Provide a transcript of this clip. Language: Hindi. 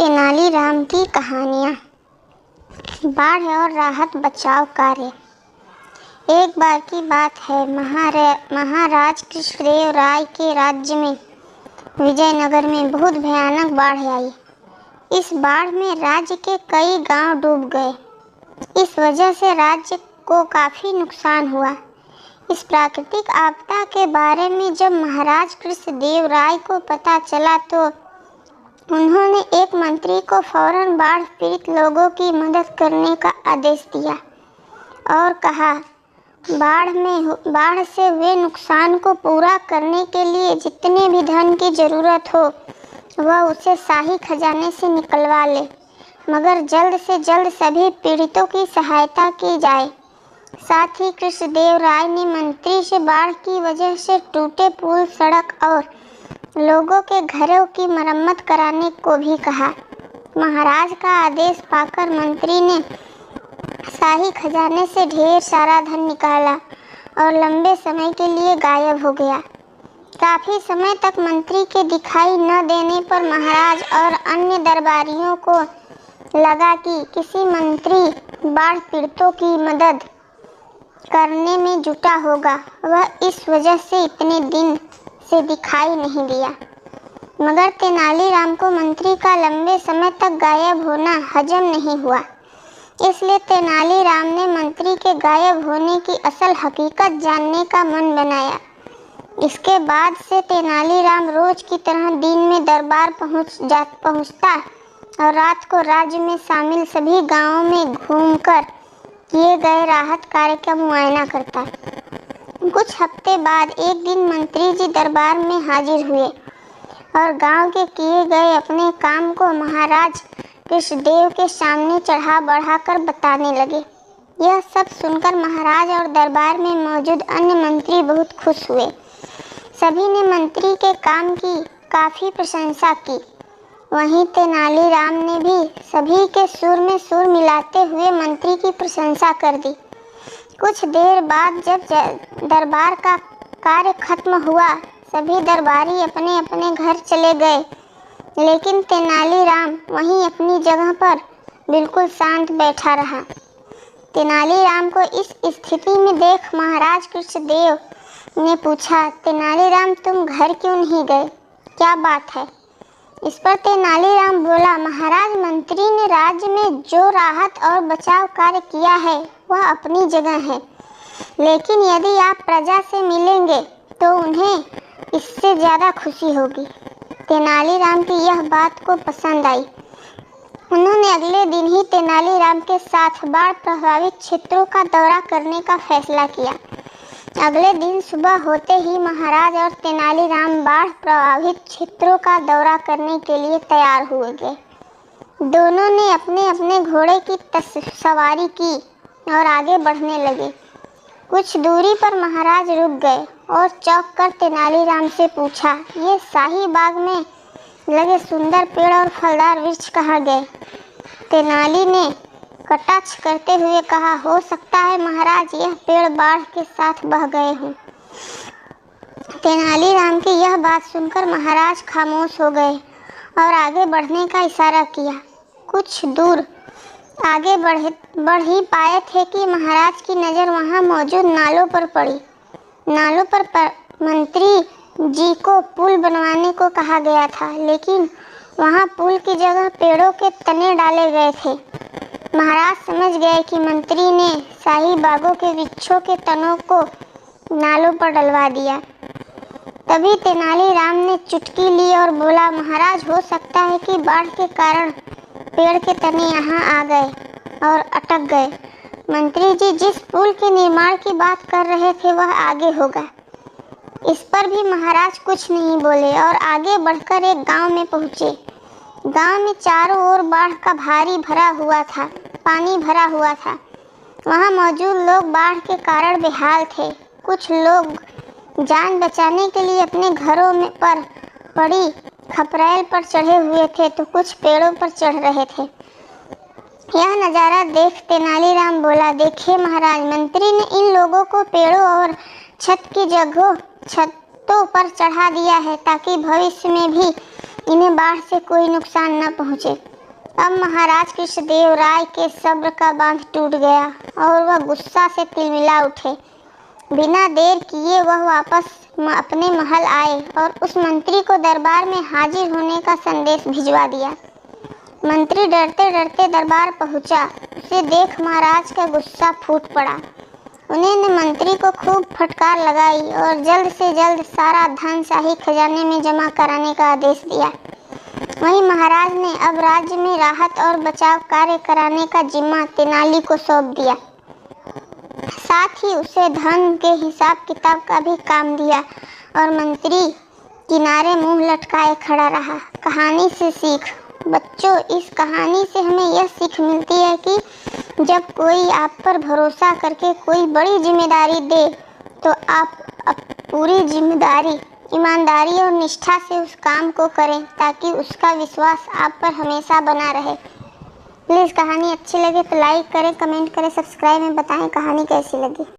तेनालीराम की कहानियाँ। बाढ़ और राहत बचाव कार्य। एक बार की बात है, महाराज कृष्णदेव राय के राज्य में विजयनगर में बहुत भयानक बाढ़ आई। इस बाढ़ में राज्य के कई गांव डूब गए। इस वजह से राज्य को काफ़ी नुकसान हुआ। इस प्राकृतिक आपदा के बारे में जब महाराज कृष्णदेव राय को पता चला तो उन्होंने एक मंत्री को फौरन बाढ़ पीड़ित लोगों की मदद करने का आदेश दिया और कहा, बाढ़ से हुए नुकसान को पूरा करने के लिए जितने भी धन की ज़रूरत हो वह उसे शाही खजाने से निकलवा ले, मगर जल्द से जल्द सभी पीड़ितों की सहायता की जाए। साथ ही कृष्णदेव राय ने मंत्री से बाढ़ की वजह से टूटे पुल, सड़क और लोगों के घरों की मरम्मत कराने को भी कहा। महाराज का आदेश पाकर मंत्री ने शाही खजाने से ढेर सारा धन निकाला और लंबे समय के लिए गायब हो गया। काफ़ी समय तक मंत्री के दिखाई न देने पर महाराज और अन्य दरबारियों को लगा कि किसी मंत्री बाढ़ पीड़ितों की मदद करने में जुटा होगा। वह इस वजह से इतने दिन से दिखाई नहीं दिया। मगर तेनालीराम को मंत्री का लंबे समय तक गायब होना हजम नहीं हुआ। इसलिए तेनालीराम ने मंत्री के गायब होने की असल हकीकत जानने का मन बनाया। इसके बाद से तेनालीराम रोज की तरह दिन में दरबार पहुंचता और रात को राज्य में शामिल सभी गांवों में घूमकर किए गए राहत कार्य का मुआयना करता। कुछ हफ्ते बाद एक दिन मंत्री जी दरबार में हाजिर हुए और गांव के किए गए अपने काम को महाराज कृष्णदेव के सामने चढ़ा बढ़ाकर बताने लगे। यह सब सुनकर महाराज और दरबार में मौजूद अन्य मंत्री बहुत खुश हुए। सभी ने मंत्री के काम की काफ़ी प्रशंसा की। वहीं तेनालीराम ने भी सभी के सुर में सुर मिलाते हुए मंत्री की प्रशंसा कर दी। कुछ देर बाद जब दरबार का कार्य खत्म हुआ, सभी दरबारी अपने अपने घर चले गए, लेकिन तेनालीराम वहीं अपनी जगह पर बिल्कुल शांत बैठा रहा। तेनालीराम को इस स्थिति में देख महाराज कृष्णदेव ने पूछा, तेनालीराम तुम घर क्यों नहीं गए? क्या बात है? इस पर तेनालीराम बोला, महाराज, मंत्री ने राज्य में जो राहत और बचाव कार्य किया है वह अपनी जगह है, लेकिन यदि आप प्रजा से मिलेंगे तो उन्हें इससे ज़्यादा खुशी होगी। तेनालीराम की यह बात को पसंद आई। उन्होंने अगले दिन ही तेनालीराम के साथ बाढ़ प्रभावित क्षेत्रों का दौरा करने का फैसला किया। अगले दिन सुबह होते ही महाराज और तेनालीराम बाढ़ प्रभावित क्षेत्रों का दौरा करने के लिए तैयार हुए गए। दोनों ने अपने अपने घोड़े की सवारी की और आगे बढ़ने लगे। कुछ दूरी पर महाराज रुक गए और चौंक कर तेनालीराम से पूछा, ये शाही बाग में लगे सुंदर पेड़ और फलदार वृक्ष कहाँ गए? तेनाली ने कटाक्ष करते हुए कहा, हो सकता है महाराज यह पेड़ बाढ़ के साथ बह गए हों। तेनालीराम की यह बात सुनकर महाराज खामोश हो गए और आगे बढ़ने का इशारा किया। कुछ दूर आगे बढ़ ही पाए थे कि महाराज की नज़र वहां मौजूद नालों पर पड़ी। नालों पर मंत्री जी को पुल बनवाने को कहा गया था, लेकिन वहां पुल की जगह पेड़ों के तने डाले गए थे। महाराज समझ गए कि मंत्री ने शाही बागों के वृक्षों के तनों को नालों पर डलवा दिया। तभी तेनालीराम ने चुटकी ली और बोला, महाराज, हो सकता है कि बाढ़ के कारण पेड़ के तने यहाँ आ गए और अटक गए। मंत्री जी जिस पुल के निर्माण की बात कर रहे थे वह आगे होगा। इस पर भी महाराज कुछ नहीं बोले और आगे बढ़कर एक गांव में पहुँचे। गांव में चारों ओर बाढ़ का पानी भरा हुआ था। वहां मौजूद लोग बाढ़ के कारण बेहाल थे। कुछ लोग जान बचाने के लिए अपने घरों में पर पड़ी खपरेल पर चढ़े हुए थे तो कुछ पेड़ों पर चढ़ रहे थे। यह नज़ारा देख तेनालीराम बोला, देखिए महाराज, मंत्री ने इन लोगों को पेड़ों और छतों पर चढ़ा दिया है ताकि भविष्य में भी इन्हें बाढ़ से कोई नुकसान न पहुँचे। अब महाराज कृष्णदेव राय के सब्र का बांध टूट गया और वह गुस्सा से तिलमिला उठे। बिना देर किए वह वापस अपने महल आए और उस मंत्री को दरबार में हाजिर होने का संदेश भिजवा दिया। मंत्री डरते डरते दरबार पहुंचा। उसे देख महाराज का गुस्सा फूट पड़ा। उन्होंने मंत्री को खूब फटकार लगाई और जल्द से जल्द सारा धन शाही खजाने में जमा कराने का आदेश दिया। वहीं महाराज ने अब राज्य में राहत और बचाव कार्य कराने का जिम्मा तेनाली को सौंप दिया। साथ ही उसे धन के हिसाब किताब का भी काम दिया और मंत्री किनारे मुंह लटकाए खड़ा रहा। कहानी से सीख। बच्चों, इस कहानी से हमें यह सीख मिलती है कि जब कोई आप पर भरोसा करके कोई बड़ी जिम्मेदारी दे तो आप पूरी जिम्मेदारी, ईमानदारी और निष्ठा से उस काम को करें ताकि उसका विश्वास आप पर हमेशा बना रहे। प्लीज़ कहानी अच्छी लगे तो लाइक करें, कमेंट करें, सब्सक्राइब में बताएं कहानी कैसी लगी।